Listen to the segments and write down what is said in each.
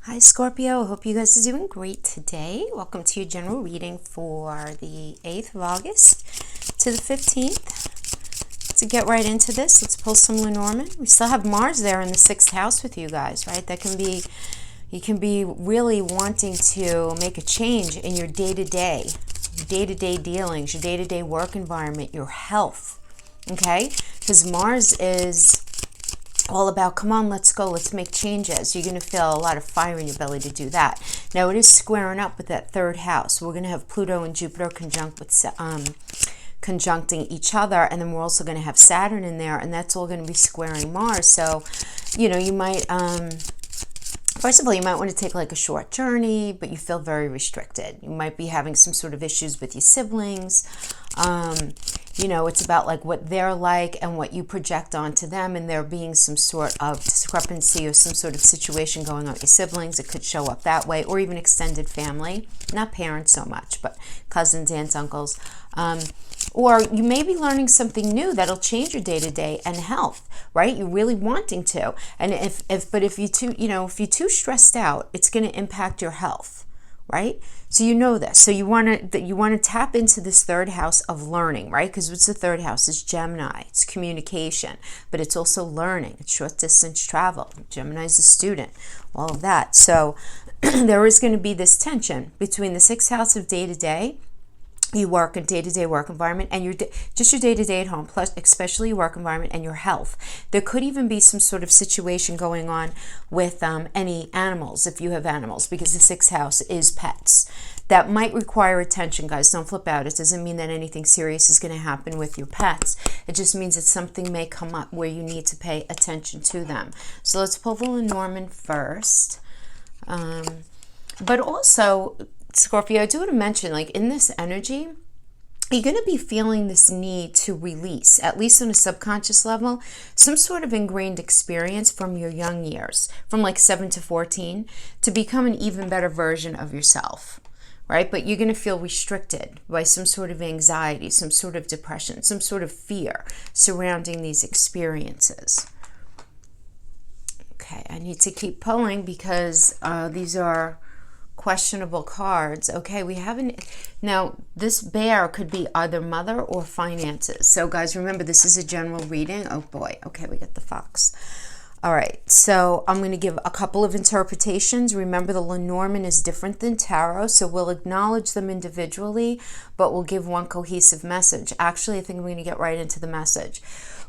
Hi Scorpio, I hope you guys are doing great today. Welcome to your general reading for the 8th of August to the 15th. To get right into this, let's pull some Lenormand. We still have Mars there in the 6th house with you guys, right? That can be, you can be really wanting to make a change in your day-to-day dealings, your day-to-day work environment, your health, okay? Because Mars is all about, come on, let's go, let's make changes. You're going to feel a lot of fire in your belly to do that. Now, it is squaring up with that 3rd house. We're going to have Pluto and Jupiter conjuncting each other, and then we're also going to have Saturn in there, and that's all going to be squaring Mars. So, you know, you might, first of all, you might want to take like a short journey, but you feel very restricted. You might be having some sort of issues with your siblings. You know, it's about like what they're like and what you project onto them, and there being some sort of discrepancy or some sort of situation going on with your siblings. It could show up that way, or even extended family, not parents so much, but cousins, aunts, uncles. Or you may be learning something new that'll change your day-to-day and health, right? You're really wanting to. And if you're too stressed out, it's going to impact your health, right? So you know this. So you want to tap into this 3rd house of learning, right? Because what's the 3rd house? It's Gemini. It's communication, but it's also learning. It's short distance travel. Gemini is a student. All of that. So there is going to be this tension between the 6th house of day-to-day. You work in day-to-day work environment, and your day-to-day at home, plus especially your work environment and your health. There could even be some sort of situation going on with any animals, if you have animals, because the 6th house is pets. That might require attention, guys. Don't flip out. It doesn't mean that anything serious is going to happen with your pets. It just means that something may come up where you need to pay attention to them. So let's pull the Lenormand first. But also, Scorpio, I do want to mention, like in this energy, you're going to be feeling this need to release, at least on a subconscious level, some sort of ingrained experience from your young years, from like 7 to 14, to become an even better version of yourself, right? But you're going to feel restricted by some sort of anxiety, some sort of depression, some sort of fear surrounding these experiences. Okay, I need to keep pulling because these are questionable cards. Okay, we haven't. Now, this bear could be either mother or finances. So, guys, remember, this is a general reading. Oh, boy. Okay, we get the fox. All right, so I'm going to give a couple of interpretations. Remember, the Lenormand is different than tarot, so we'll acknowledge them individually, but we'll give one cohesive message. Actually, I think we're going to get right into the message.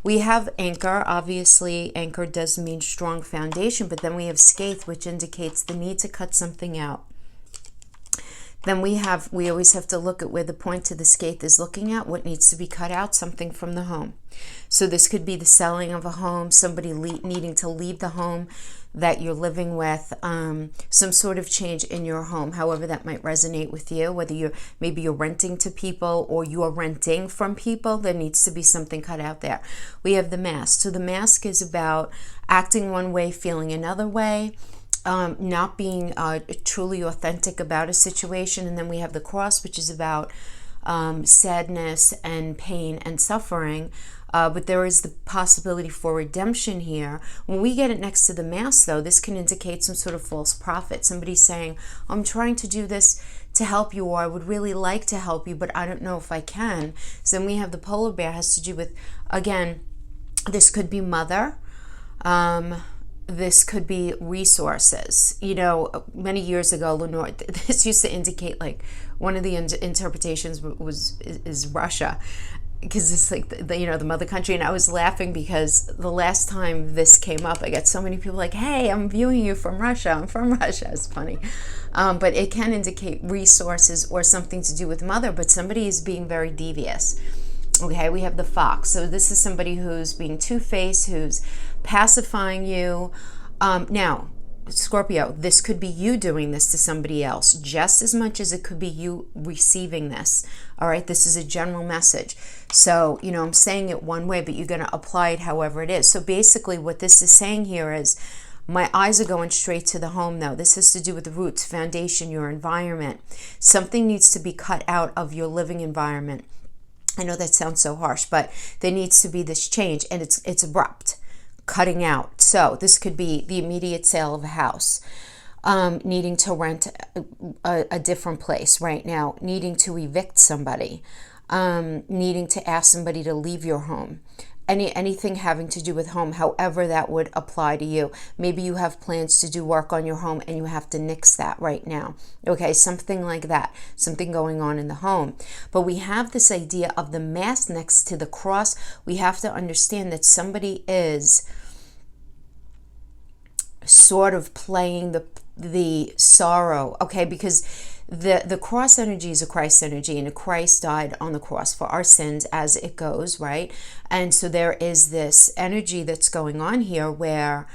We have anchor. Obviously, anchor does mean strong foundation, but then we have scathe, which indicates the need to cut something out. Then we always have to look at where the point of the scathe is looking at, what needs to be cut out, something from the home. So this could be the selling of a home, somebody needing to leave the home that you're living with, some sort of change in your home, however that might resonate with you, whether maybe you're renting to people or you're renting from people, there needs to be something cut out there. We have the mask. So the mask is about acting one way, feeling another way, not being truly authentic about a situation. And then we have the cross, which is about sadness and pain and suffering. But there is the possibility for redemption here. When we get it next to the mask, though, this can indicate some sort of false prophet. Somebody saying, I'm trying to do this to help you, or I would really like to help you, but I don't know if I can. So then we have the polar bear, has to do with, again, this could be mother. This could be resources. You know, many years ago, Lenore, this used to indicate, like, one of the interpretations is Russia, because it's like the mother country. And I was laughing because the last time this came up, I got so many people like, hey, I'm viewing you from Russia. I'm from Russia. It's funny. But it can indicate resources or something to do with mother, but somebody is being very devious. Okay, we have the fox. So this is somebody who's being two-faced, who's pacifying you. Now, Scorpio, this could be you doing this to somebody else just as much as it could be you receiving this. All right, this is a general message. So, you know, I'm saying it one way, but you're going to apply it however it is. So basically what this is saying here is, my eyes are going straight to the home, though. This has to do with the roots, foundation, your environment. Something needs to be cut out of your living environment. I know that sounds so harsh, but there needs to be this change, and it's abrupt, cutting out. So this could be the immediate sale of a house. needing to rent a different place right now, needing to evict somebody, needing to ask somebody to leave your home. Anything having to do with home, however that would apply to you. Maybe you have plans to do work on your home and you have to nix that right now. Okay, something like that, something going on in the home. But we have this idea of the mass next to the cross. We have to understand that somebody is sort of playing the sorrow, okay, because the cross energy is a Christ energy, and Christ died on the cross for our sins, as it goes, right? And so there is this energy that's going on here where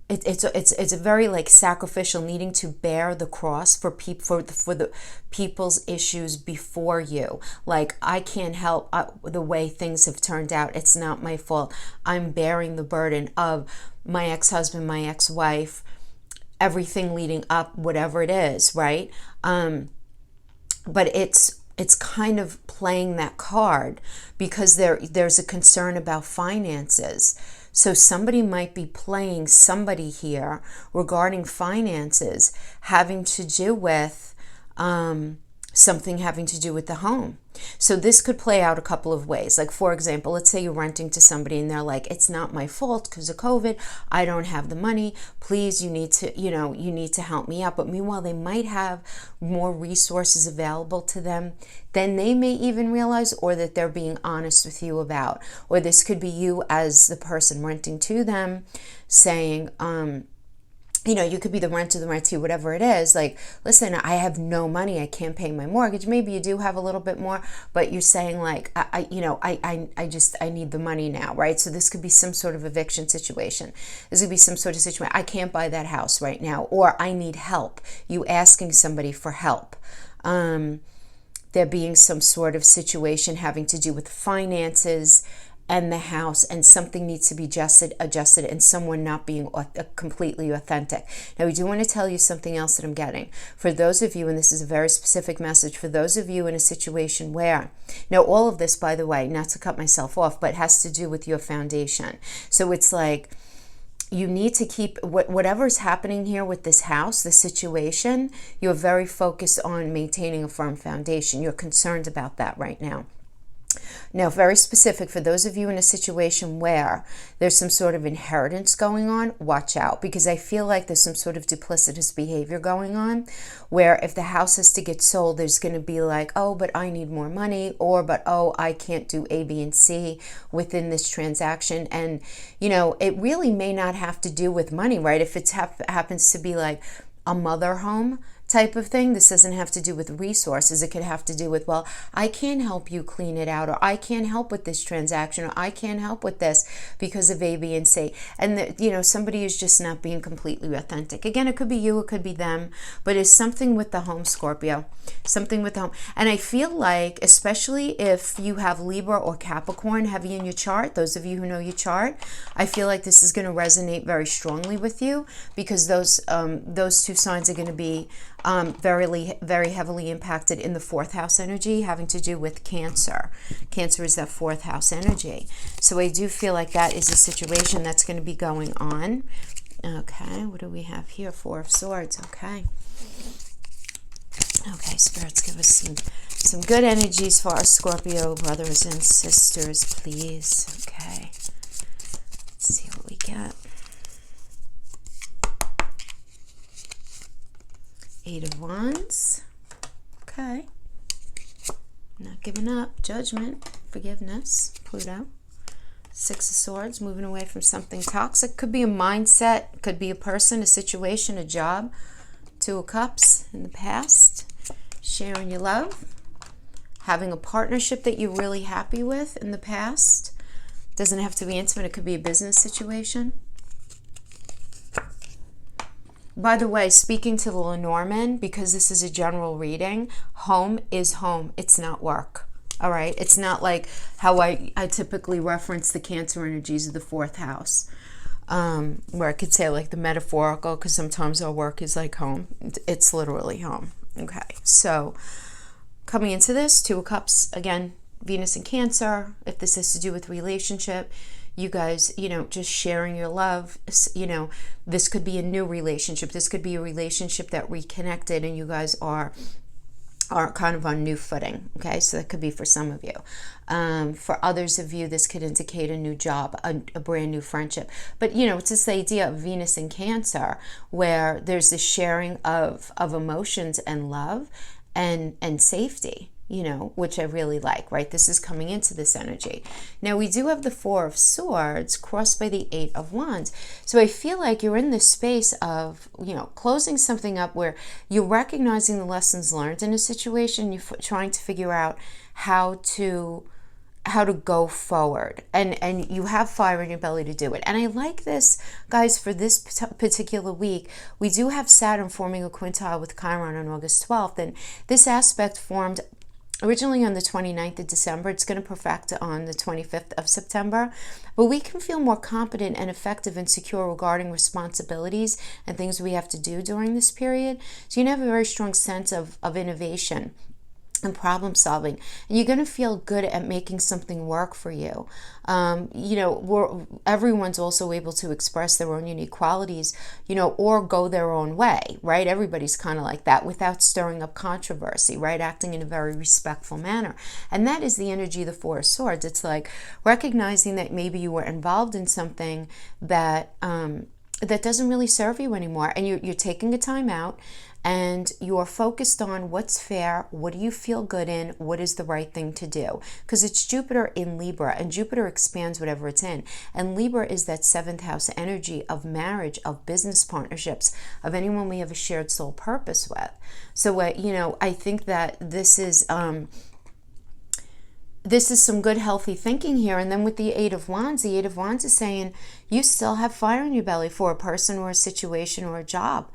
it's a very like sacrificial, needing to bear the cross for the people's issues before you. Like, I can't help the way things have turned out. It's not my fault. I'm bearing the burden of my ex-husband, my ex-wife, everything leading up, whatever it is, right? But it's kind of playing that card because there's a concern about finances. So somebody might be playing somebody here regarding finances having to do with something having to do with the home. So this could play out a couple of ways. Like, for example, let's say you're renting to somebody and they're like, it's not my fault because of COVID. I don't have the money. Please, you need to help me out. But meanwhile, they might have more resources available to them than they may even realize, or that they're being honest with you about. Or this could be you as the person renting to them saying, you could be the renter, the rentee, whatever it is. Like, listen, I have no money. I can't pay my mortgage. Maybe you do have a little bit more, but you're saying like, I need the money now, right? So this could be some sort of eviction situation. This could be some sort of situation. I can't buy that house right now, or I need help. You asking somebody for help. There being some sort of situation having to do with finances and the house, and something needs to be adjusted, and someone not being completely authentic. Now, we do want to tell you something else that I'm getting. For those of you, and this is a very specific message, for those of you in a situation where, now all of this, by the way, not to cut myself off, but has to do with your foundation. So it's like, you need to keep whatever's happening here with this house, this situation, you're very focused on maintaining a firm foundation. You're concerned about that right now. Now, very specific, for those of you in a situation where there's some sort of inheritance going on, watch out, because I feel like there's some sort of duplicitous behavior going on, where if the house has to get sold, there's going to be like, oh, but I need more money, or, but, oh, I can't do A, B, and C within this transaction. And, it really may not have to do with money, right? If it happens to be like a mother home type of thing, this doesn't have to do with resources. It could have to do with, well, I can't help you clean it out, or I can't help with this transaction, or I can't help with this because of A, B, and C. And somebody is just not being completely authentic. Again, it could be you, it could be them, but it's something with the home, Scorpio. Something with the home. And I feel like, especially if you have Libra or Capricorn heavy in your chart, those of you who know your chart, I feel like this is going to resonate very strongly with you, because those two signs are going to be very, very heavily impacted in the fourth house energy, having to do with Cancer. Cancer is that fourth house energy. So I do feel like that is a situation that's going to be going on. Okay, what do we have here? Four of Swords. Okay. Okay, spirits, give us some good energies for our Scorpio brothers and sisters, please. Okay. Let's see what we get. Eight of Wands. Okay. Not giving up. Judgment. Forgiveness. Pluto. Six of Swords. Moving away from something toxic. Could be a mindset. Could be a person, a situation, a job. Two of Cups in the past. Sharing your love. Having a partnership that you're really happy with in the past. Doesn't have to be intimate. It could be a business situation. By the way, speaking to the Lenormand, because this is a general reading, home is home. It's not work. All right? It's not like how I typically reference the Cancer energies of the fourth house, where I could say like the metaphorical, because sometimes our work is like home. It's literally home. Okay. So coming into this, Two of Cups, again, Venus and Cancer, if this has to do with relationship, you guys, just sharing your love. This could be a new relationship. This could be a relationship that reconnected and you guys are kind of on new footing. Okay, so that could be for some of you. For others of you, this could indicate a new job, a brand new friendship. But it's this idea of Venus in Cancer, where there's this sharing of emotions and love and safety, which I really like, right? This is coming into this energy. Now we do have the Four of Swords crossed by the Eight of Wands. So I feel like you're in this space of, closing something up where you're recognizing the lessons learned in a situation, you're trying to figure out how to go forward, and you have fire in your belly to do it. And I like this, guys, for this particular week. We do have Saturn forming a quintile with Chiron on August 12th, and this aspect formed originally on the 29th of December. It's going to perfect on the 25th of September. But we can feel more competent and effective and secure regarding responsibilities and things we have to do during this period. So you have a very strong sense of innovation and problem solving, and you're going to feel good at making something work for you. Everyone's also able to express their own unique qualities, or go their own way, right? Everybody's kind of like that without stirring up controversy, right? Acting in a very respectful manner. And that is the energy of the Four of Swords. It's like recognizing that maybe you were involved in something that doesn't really serve you anymore, and you're taking a time out, and you're focused on what's fair, what do you feel good in, what is the right thing to do. Because it's Jupiter in Libra, and Jupiter expands whatever it's in. And Libra is that seventh house energy of marriage, of business partnerships, of anyone we have a shared soul purpose with. So, I think that this is some good, healthy thinking here. And then with the Eight of Wands is saying you still have fire in your belly for a person or a situation or a job.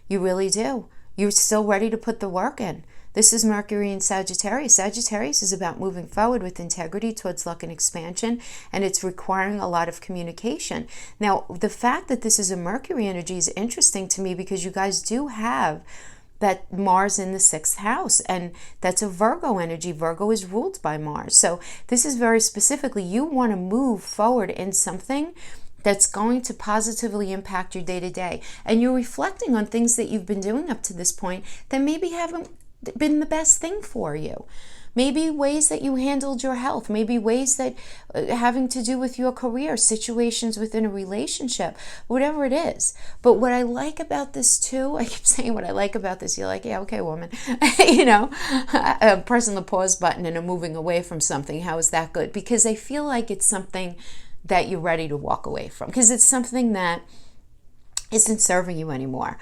You really do. You're still ready to put the work in. This is Mercury and Sagittarius. Sagittarius is about moving forward with integrity towards luck and expansion, and it's requiring a lot of communication. Now, the fact that this is a Mercury energy is interesting to me because you guys do have that Mars in the sixth house, and that's a Virgo energy. Virgo is ruled by Mars. So this is very specifically, you want to move forward in something that's going to positively impact your day-to-day. And you're reflecting on things that you've been doing up to this point that maybe haven't been the best thing for you. Maybe ways that you handled your health, maybe ways that having to do with your career, situations within a relationship, whatever it is. But what I like about this too, I keep saying what I like about this, you're like, yeah, okay, woman. Pressing the pause button and I'm moving away from something. How is that good? Because I feel like it's something that you're ready to walk away from, because it's something that isn't serving you anymore.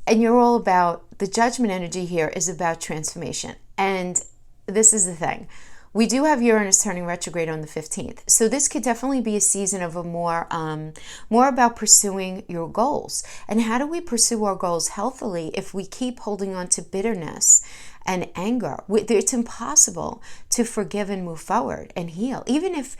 And you're all about, the judgment energy here is about transformation. And this is the thing. We do have Uranus turning retrograde on the 15th. So this could definitely be a season of a more about pursuing your goals. And how do we pursue our goals healthily if we keep holding on to bitterness and anger? It's impossible to forgive and move forward and heal. Even if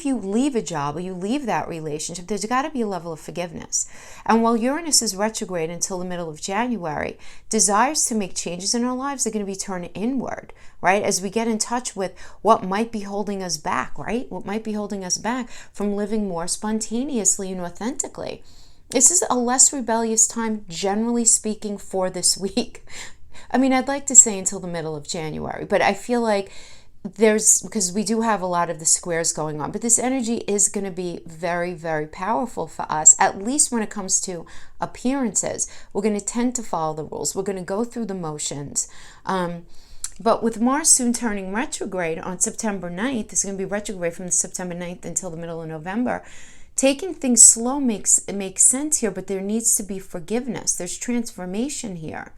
you leave a job or you leave that relationship, there's got to be a level of forgiveness. And while Uranus is retrograde until the middle of January, desires to make changes in our lives are going to be turned inward, right? As we get in touch with what might be holding us back, right? What might be holding us back from living more spontaneously and authentically. This is a less rebellious time, generally speaking, for this week. I mean, I'd like to say until the middle of January, but I feel like because we do have a lot of the squares going on, but this energy is going to be very, very powerful for us, at least when it comes to appearances. We're going to tend to follow the rules. We're going to go through the motions. But with Mars soon turning retrograde on September 9th, it's going to be retrograde from September 9th until the middle of November. Taking things slow makes sense here, but there needs to be forgiveness. There's transformation here.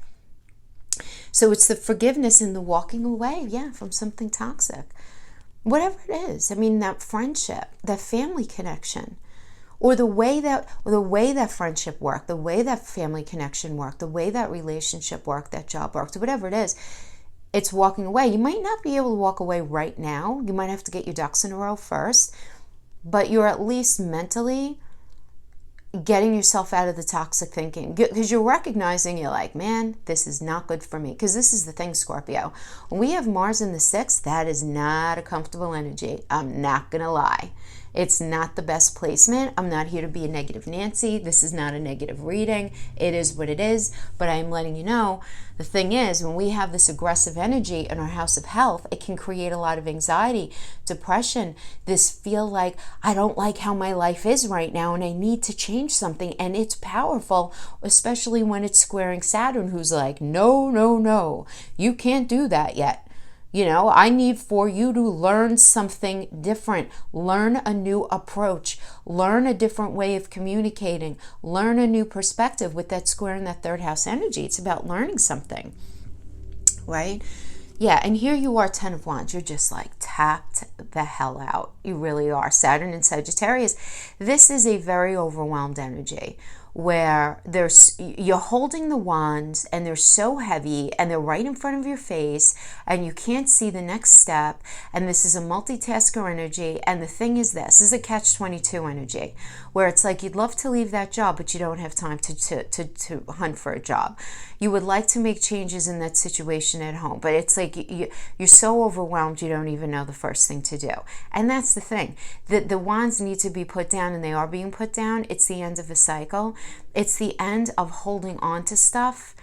So it's the forgiveness and the walking away, from something toxic. Whatever it is. I mean, that friendship, that family connection, or the way that friendship worked, the way that family connection worked, the way that relationship worked, that job worked, whatever it is, it's walking away. You might not be able to walk away right now. You might have to get your ducks in a row first, but you're at least mentally getting yourself out of the toxic thinking, because you're recognizing, you're like, man, this is not good for me. Because this is the thing, Scorpio, when we have Mars in the 6th, that is not a comfortable energy. I'm not gonna lie. It's not the best placement. I'm not here to be a negative Nancy. This is not a negative reading. It is what it is. But I'm letting you know, the thing is, when we have this aggressive energy in our house of health, it can create a lot of anxiety, depression, this feel like I don't like how my life is right now and I need to change something. And it's powerful, especially when it's squaring Saturn, who's like, no, no, no, you can't do that yet. You know, I need for you to learn something different, learn a new approach, learn a different way of communicating, learn a new perspective with that square in that third house energy. It's about learning something, right? Yeah, and here you are, 10 of Wands. You're just like tapped the hell out. You really are. Saturn and Sagittarius. This is a very overwhelmed energy where you're holding the wands and they're so heavy and they're right in front of your face and you can't see the next step, and this is a multitasker energy. And the thing is, this is a catch-22 energy where it's like you'd love to leave that job but you don't have time to hunt for a job. You would like to make changes in that situation at home, but it's like you're so overwhelmed you don't even know the first thing to do. And that's the thing. The wands need to be put down, and they are being put down. It's the end of a cycle. It's the end of holding on to stuff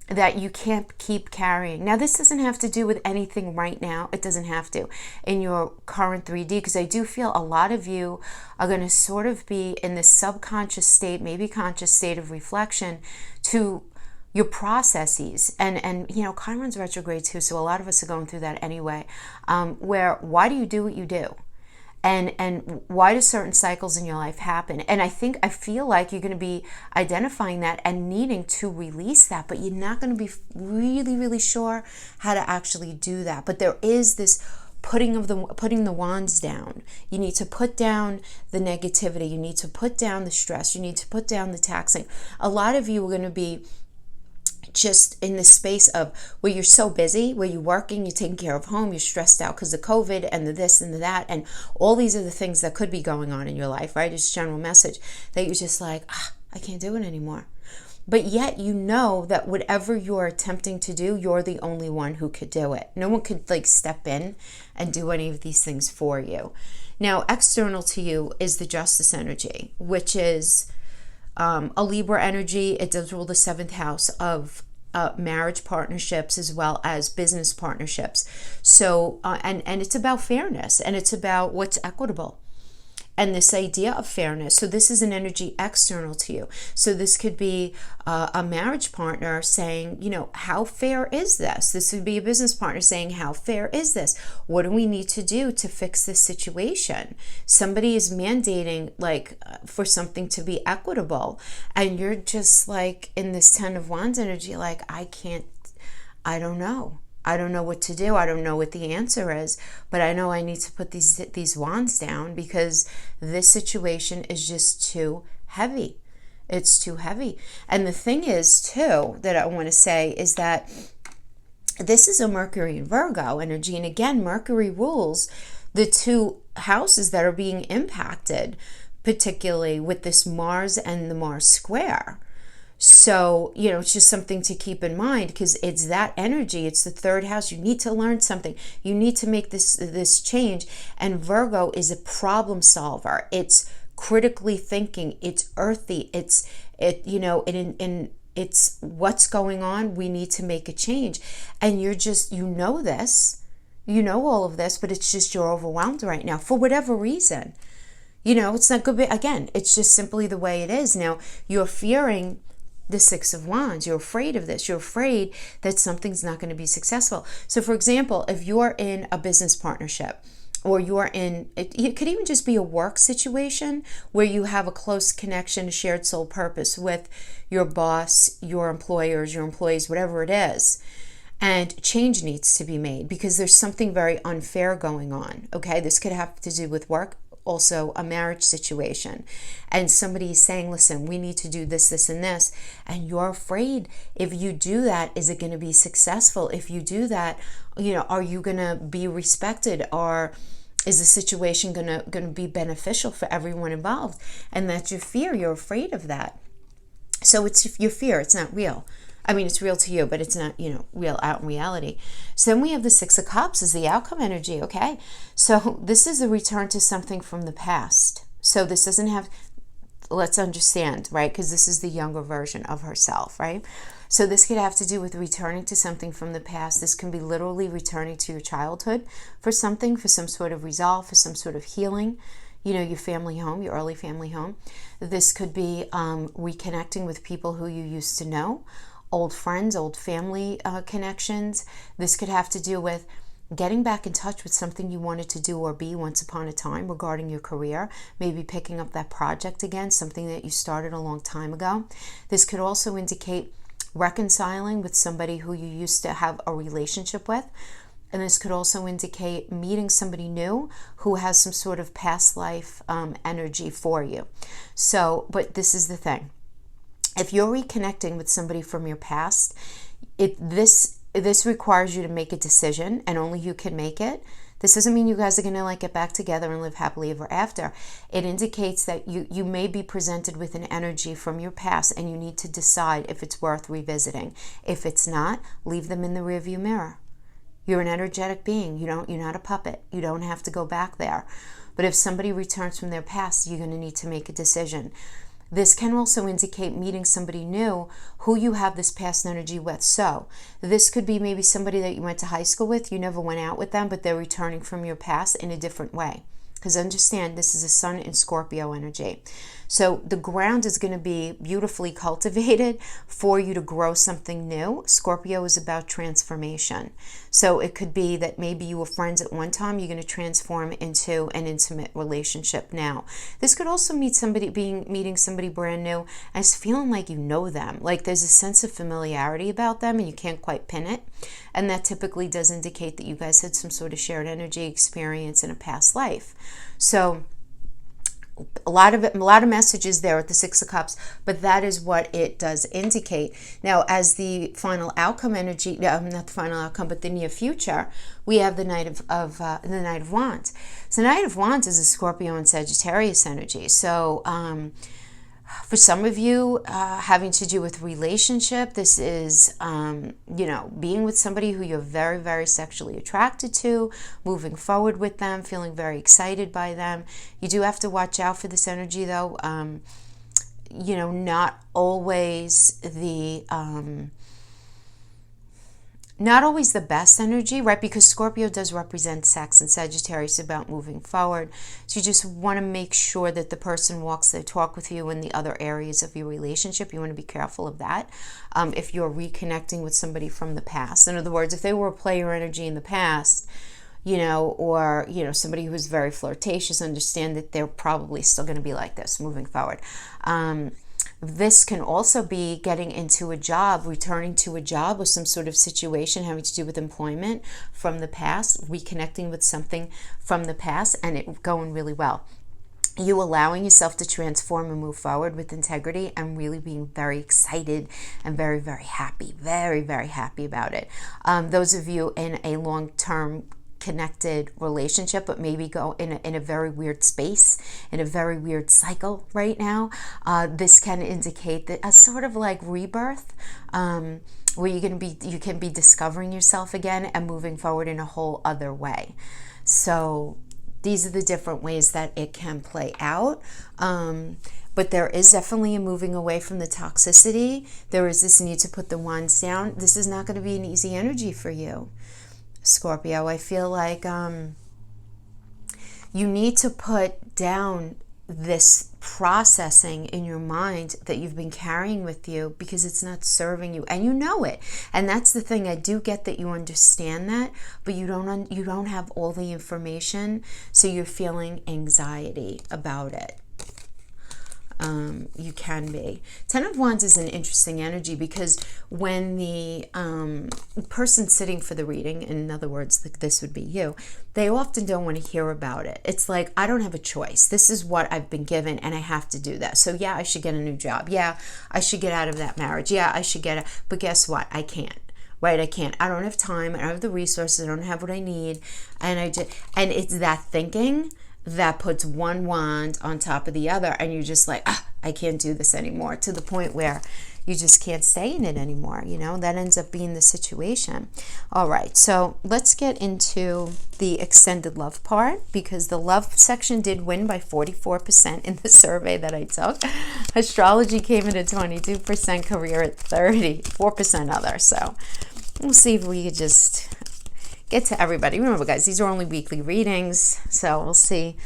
that you can't keep carrying. Now, this doesn't have to do with anything right now. It doesn't have to in your current 3D, because I do feel a lot of you are going to sort of be in this subconscious state, maybe conscious state of reflection to your processes. And you know, Chiron's retrograde too, so a lot of us are going through that anyway, where why do you do what you do? And why do certain cycles in your life happen? And I feel like you're going to be identifying that and needing to release that, but you're not going to be really, really sure how to actually do that. But there is this putting the wands down. You need to put down the negativity. You need to put down the stress. You need to put down the taxing. A lot of you are going to be just in the space of where you're so busy, where you're working, you're taking care of home, you're stressed out because of COVID and the this and the that and all these other things that could be going on in your life, right? It's a general message that you're just like, I can't do it anymore. But yet you know that whatever you're attempting to do, you're the only one who could do it. No one could like step in and do any of these things for you. Now, external to you is the Justice energy, which is a Libra energy. It does rule the 7th house of marriage partnerships as well as business partnerships. So, and it's about fairness, and it's about what's equitable. And this idea of fairness. So this is an energy external to you. So this could be a marriage partner saying, you know, how fair is this? This would be a business partner saying, how fair is this? What do we need to do to fix this situation? Somebody is mandating like for something to be equitable. And you're just like in this 10 of Wands energy, like, I don't know. I don't know what to do. I don't know what the answer is, but I know I need to put these wands down because this situation is just too heavy. It's too heavy. And the thing is, too, that I want to say is that this is a Mercury and Virgo energy. And again, Mercury rules the 2 houses that are being impacted, particularly with this Mars and the Mars square. So, you know, it's just something to keep in mind because it's that energy. It's the 3rd house. You need to learn something. You need to make this change. And Virgo is a problem solver. It's critically thinking. It's earthy. It's what's going on. We need to make a change. And you're just, you know this. You know all of this, but it's just you're overwhelmed right now for whatever reason. You know, it's not good. Again, it's just simply the way it is. Now, you're fearing the 6 of Wands. You're afraid of this. You're afraid that something's not going to be successful. So for example, if you're in a business partnership or it could even just be a work situation where you have a close connection, a shared soul purpose with your boss, your employers, your employees, whatever it is. And change needs to be made because there's something very unfair going on. Okay, this could have to do with work, also a marriage situation, and somebody is saying, listen, we need to do this, this, and this, and you're afraid if you do that, is it going to be successful? If you do that, you know, are you going to be respected, or is the situation going to be beneficial for everyone involved? And that's your fear. You're afraid of that. So it's your fear. It's not real. I mean, it's real to you, but it's not, real out in reality. So then we have the Six of Cups as the outcome energy, okay? So this is a return to something from the past. So this doesn't have, let's understand, right? Because this is the younger version of herself, right? So this could have to do with returning to something from the past. This can be literally returning to your childhood for something, for some sort of resolve, for some sort of healing, your family home, your early family home. This could be reconnecting with people who you used to know, old friends, old family connections. This could have to do with getting back in touch with something you wanted to do or be once upon a time regarding your career, maybe picking up that project again, something that you started a long time ago. This could also indicate reconciling with somebody who you used to have a relationship with. And this could also indicate meeting somebody new who has some sort of past life energy for you. So, but this is the thing. If you're reconnecting with somebody from your past, this requires you to make a decision, and only you can make it. This doesn't mean you guys are going to get back together and live happily ever after. It indicates that you may be presented with an energy from your past, and you need to decide if it's worth revisiting. If it's not, leave them in the rearview mirror. You're an energetic being. You're not a puppet. You don't have to go back there. But if somebody returns from their past, you're going to need to make a decision. This can also indicate meeting somebody new who you have this past energy with. So this could be maybe somebody that you went to high school with. You never went out with them, but they're returning from your past in a different way. Because understand, this is a Sun in Scorpio energy. So the ground is going to be beautifully cultivated for you to grow something new. Scorpio is about transformation. So it could be that maybe you were friends at one time, you're going to transform into an intimate relationship now. This could also meeting somebody brand new as feeling like you know them. Like there's a sense of familiarity about them and you can't quite pin it. And that typically does indicate that you guys had some sort of shared energy experience in a past life. So a lot of messages there at the Six of Cups, but that is what it does indicate. Now, as the final outcome energy, not the final outcome, but the near future, we have the Knight of Wands. So, Knight of Wands is a Scorpio and Sagittarius energy. So, for some of you, having to do with relationship, this is, being with somebody who you're very, very sexually attracted to, moving forward with them, feeling very excited by them. You do have to watch out for this energy, though. Not always the best energy, right? Because Scorpio does represent sex and Sagittarius is about moving forward. So you just want to make sure that the person walks their talk with you in the other areas of your relationship. You want to be careful of that. If you're reconnecting with somebody from the past. In other words, if they were a player energy in the past, or somebody who was very flirtatious, understand that they're probably still going to be like this moving forward. This can also be getting into a job, returning to a job or some sort of situation having to do with employment from the past, reconnecting with something from the past, and it going really well. You allowing yourself to transform and move forward with integrity and really being very excited and very, very happy, very, very happy about it. Those of you in a long-term connected relationship, but maybe go in a very weird space, in a very weird cycle right now, this can indicate that a sort of like rebirth, where you can be discovering yourself again and moving forward in a whole other way. So these are the different ways that it can play out. But there is definitely a moving away from the toxicity. There is this need to put the wands down. This is not going to be an easy energy for you, Scorpio. I feel like you need to put down this processing in your mind that you've been carrying with you because it's not serving you, and you know it. And that's the thing. I do get that you understand that, but you don't have all the information, so you're feeling anxiety about it. You can be. Ten of Wands is an interesting energy because when the person sitting for the reading, in other words, this would be you, they often don't want to hear about it. It's like, I don't have a choice. This is what I've been given and I have to do that. So yeah, I should get a new job. Yeah, I should get out of that marriage. Yeah, I should get it. But guess what? I can't. Right? I can't. I don't have time. I don't have the resources. I don't have what I need. And it's that thinking that puts one wand on top of the other, and you're just like, I can't do this anymore, to the point where you just can't stay in it anymore. You know, that ends up being the situation. All right, so let's get into the extended love part, because the love section did win by 44% in the survey that I took. Astrology came in at 22%, career at 34% other. So we'll see if we could just get to everybody. Remember, guys, these are only weekly readings, so we'll see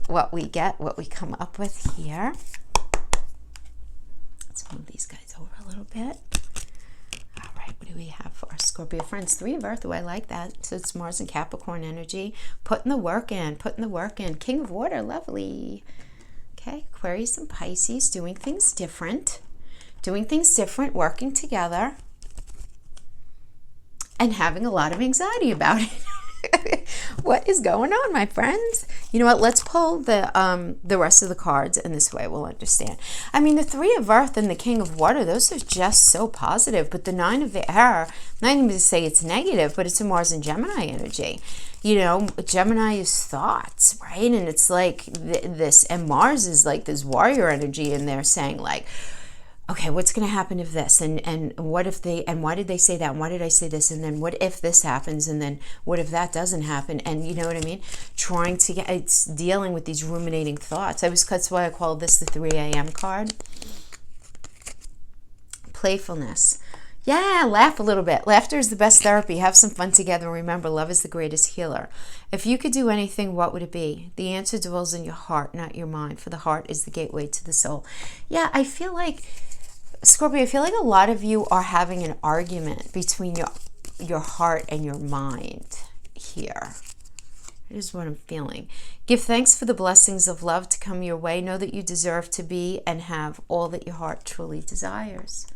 what we get, what we come up with here. Let's move these guys over a little bit. All right, what do we have for our Scorpio friends? 3 of Earth. Oh, I like that. So it's Mars and Capricorn energy. Putting the work in, putting the work in. King of Water, lovely. Okay, Aquarius and Pisces, doing things different. Doing things different, working together, and having a lot of anxiety about it. What is going on, my friends? You know what? Let's pull the rest of the cards, and this way we'll understand. I mean, the 3 of Earth and the King of Water, those are just so positive. But the 9 of the Air, not even to say it's negative, but it's a Mars and Gemini energy. You know, Gemini is thoughts, right? And it's like this, and Mars is like this warrior energy, and they're saying like, okay, what's going to happen if this, and what if they, and why did they say that, and why did I say this, and then what if this happens, and then what if that doesn't happen, and you know what I mean? Trying to get, it's dealing with these ruminating thoughts. That's why I call this the 3 a.m. card. Playfulness. Yeah, laugh a little bit. Laughter is the best therapy. Have some fun together. Remember, love is the greatest healer. If you could do anything, what would it be? The answer dwells in your heart, not your mind, for the heart is the gateway to the soul. Yeah, I feel like, Scorpio, I feel like a lot of you are having an argument between your heart and your mind here. It is what I'm feeling. Give thanks for the blessings of love to come your way. Know that you deserve to be and have all that your heart truly desires.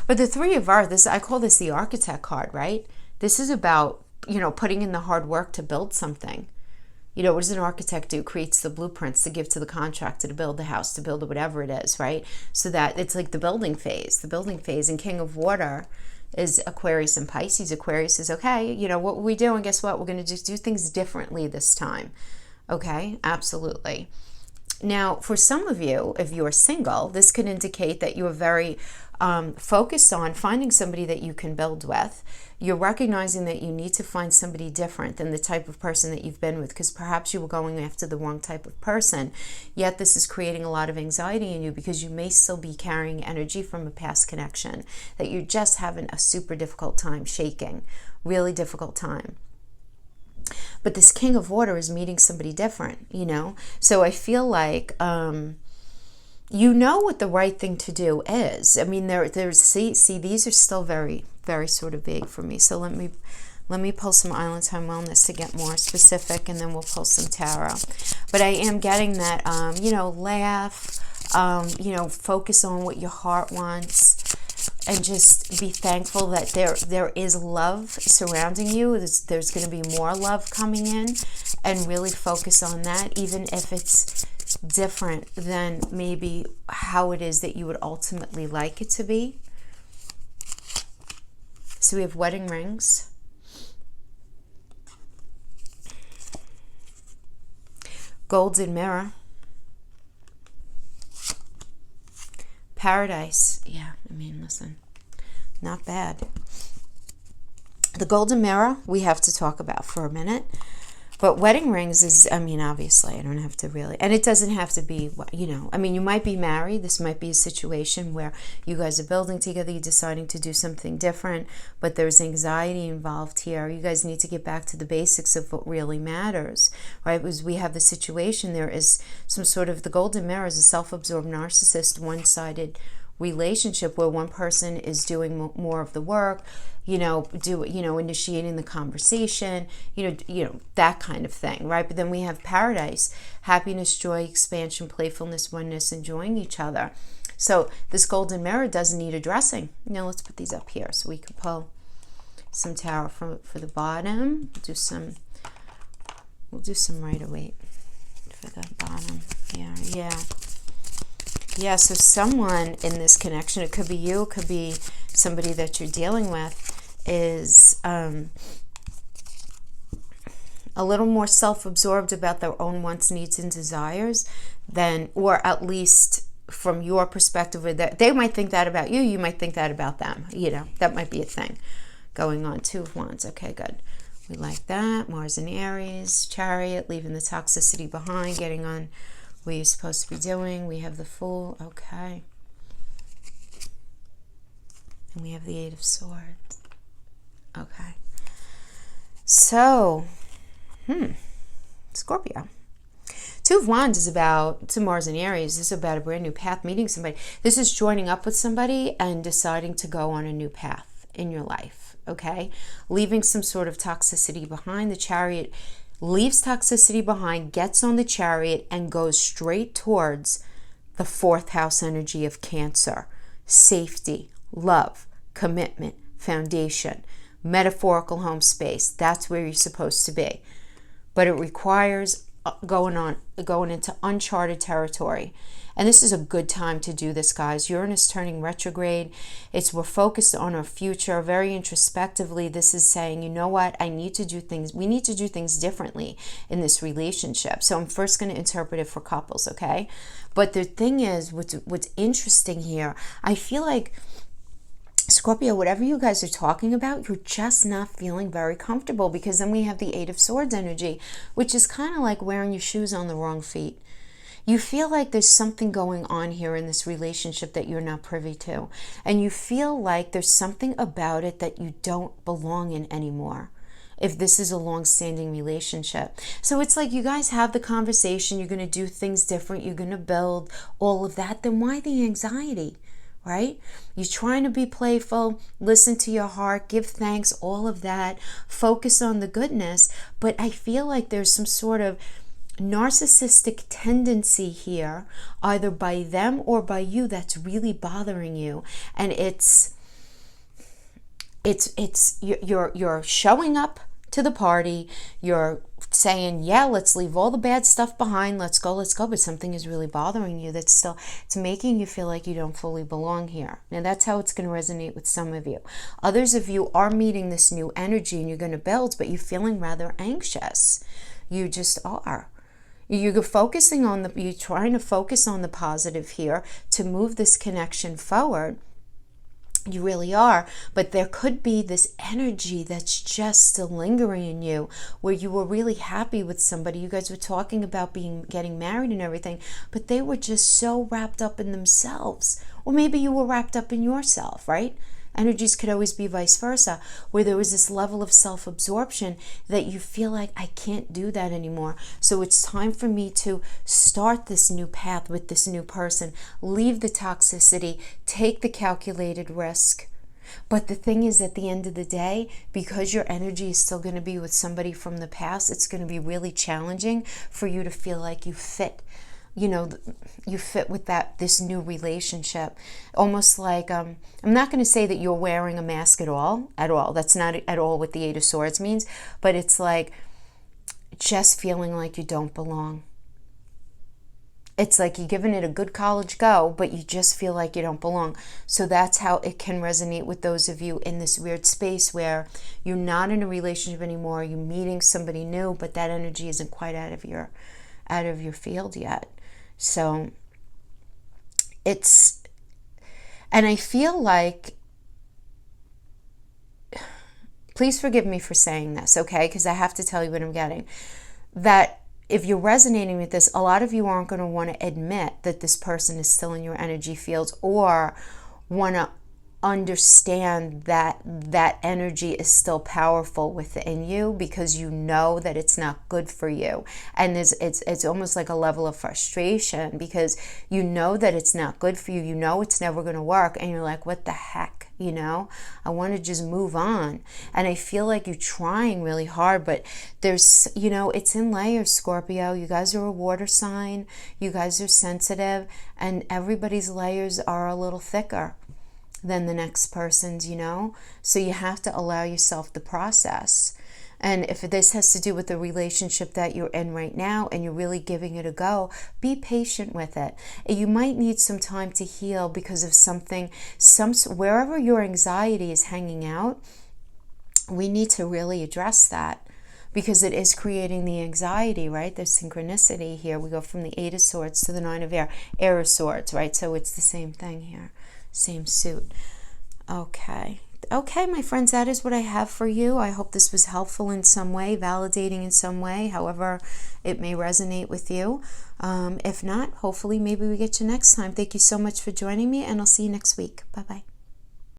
But the 3 of Earth, I call this the architect card, right? This is about, you know, putting in the hard work to build something. You know, what does an architect do? Creates the blueprints to give to the contractor to build the house, to build whatever it is, right? So that it's like the building phase. And King of Water is Aquarius and Pisces. Aquarius is, okay, you know, what we do, and guess what? We're going to just do things differently this time. Okay, absolutely. Now, for some of you, if you're single, this could indicate that you're very focused on finding somebody that you can build with. You're recognizing that you need to find somebody different than the type of person that you've been with, because perhaps you were going after the wrong type of person. Yet this is creating a lot of anxiety in you because you may still be carrying energy from a past connection that you're just having a super difficult time shaking. Really difficult time. But this King of Water is meeting somebody different, you know? So I feel like, you know what the right thing to do is. I mean, see, these are still very, very sort of vague for me. So let me pull some Island Time Wellness to get more specific, and then we'll pull some tarot. But I am getting that, you know, laugh, you know, focus on what your heart wants, and just be thankful that there is love surrounding you. There's going to be more love coming in, and really focus on that, even if it's different than maybe how it is that you would ultimately like it to be. So we have wedding rings. Golden mirror. Paradise. Yeah, I mean, listen, not bad. The golden mirror we have to talk about for a minute. But wedding rings is, I mean, obviously, I don't have to really, and it doesn't have to be, you know, I mean, you might be married. This might be a situation where you guys are building together, you're deciding to do something different, but there's anxiety involved here. You guys need to get back to the basics of what really matters, right? Because we have the situation, there is some sort of, the golden mirror is a self-absorbed narcissist, one-sided relationship where one person is doing more of the work, initiating the conversation, that kind of thing, right? But then we have paradise, happiness, joy, expansion, playfulness, oneness, enjoying each other. So this golden mirror doesn't need addressing. Now let's put these up here so we can pull some tarot for the bottom. We'll do some Rider-Waite for the bottom. Yeah, so someone in this connection, it could be you, it could be somebody that you're dealing with, is a little more self-absorbed about their own wants, needs, and desires than, or at least from your perspective, or that they might think that about you, you might think that about them. You know, that might be a thing going on. Two of Wands. Okay, good. We like that. Mars in Aries, Chariot, leaving the toxicity behind, getting on what you're supposed to be doing. We have the Fool. Okay. And we have the Eight of Swords. Okay. So, Scorpio. Two of Wands is about, to Mars and Aries, this is about a brand new path, meeting somebody. This is joining up with somebody and deciding to go on a new path in your life, okay? Leaving some sort of toxicity behind. The Chariot leaves toxicity behind, gets on the Chariot, and goes straight towards the fourth house energy of Cancer. Safety, love, commitment, foundation, metaphorical home space. That's where you're supposed to be. But it requires going into uncharted territory. And this is a good time to do this, guys. Uranus turning retrograde. We're focused on our future very introspectively. This is saying, you know what, we need to do things differently in this relationship. So I'm first going to interpret it for couples, okay? But the thing is, what's interesting here, I feel like Scorpio, whatever you guys are talking about, you're just not feeling very comfortable, because then we have the Eight of Swords energy, which is kind of like wearing your shoes on the wrong feet. You feel like there's something going on here in this relationship that you're not privy to. And you feel like there's something about it that you don't belong in anymore, if this is a long-standing relationship. So it's like you guys have the conversation, you're going to do things different, you're going to build all of that. Then why the anxiety? Right? You're trying to be playful, listen to your heart, give thanks, all of that, focus on the goodness. But I feel like there's some sort of narcissistic tendency here, either by them or by you, that's really bothering you. And you're showing up to the party, you're saying, yeah, let's leave all the bad stuff behind, let's go, but something is really bothering you that's still, it's making you feel like you don't fully belong here. Now that's how it's going to resonate with some of you. Others of you are meeting this new energy and you're going to build, but you're feeling rather anxious. You just are. You're trying to focus on the positive here to move this connection forward. You really are, but there could be this energy that's just still lingering in you, where you were really happy with somebody. You guys were talking about getting married and everything, but they were just so wrapped up in themselves. Or maybe you were wrapped up in yourself, right? Energies could always be vice versa, where there was this level of self-absorption that you feel like, I can't do that anymore. So it's time for me to start this new path with this new person, leave the toxicity, take the calculated risk. But the thing is, at the end of the day, because your energy is still going to be with somebody from the past, it's going to be really challenging for you to feel like you fit. You fit with this new relationship. Almost like, I'm not going to say that you're wearing a mask at all. That's not at all what the Eight of Swords means, but it's like just feeling like you don't belong. It's like you're giving it a good college go, but you just feel like you don't belong. So that's how it can resonate with those of you in this weird space where you're not in a relationship anymore, you're meeting somebody new, but that energy isn't quite out of your field yet. So and I feel like, please forgive me for saying this, okay? Because I have to tell you what I'm getting. That if you're resonating with this, a lot of you aren't going to want to admit that this person is still in your energy fields, or want to understand that that energy is still powerful within you, because you know that it's not good for you. And it's almost like a level of frustration, because you know that it's not good for you. You know it's never going to work. And you're like, what the heck? I want to just move on. And I feel like you're trying really hard, but there's, it's in layers, Scorpio. You guys are a water sign. You guys are sensitive, and everybody's layers are a little thicker than the next person's, so you have to allow yourself the process. And if this has to do with the relationship that you're in right now and you're really giving it a go, be patient with it. You might need some time to heal because of wherever your anxiety is hanging out. We need to really address that, because it is creating the anxiety, right? There's synchronicity here. We go from the 8 of Swords to the 9 of Air of Swords, right? So it's the same thing here, same suit. Okay. Okay, my friends, that is what I have for you. I hope this was helpful in some way, validating in some way, however it may resonate with you. If not, hopefully maybe we get you next time. Thank you so much for joining me, and I'll see you next week. Bye-bye.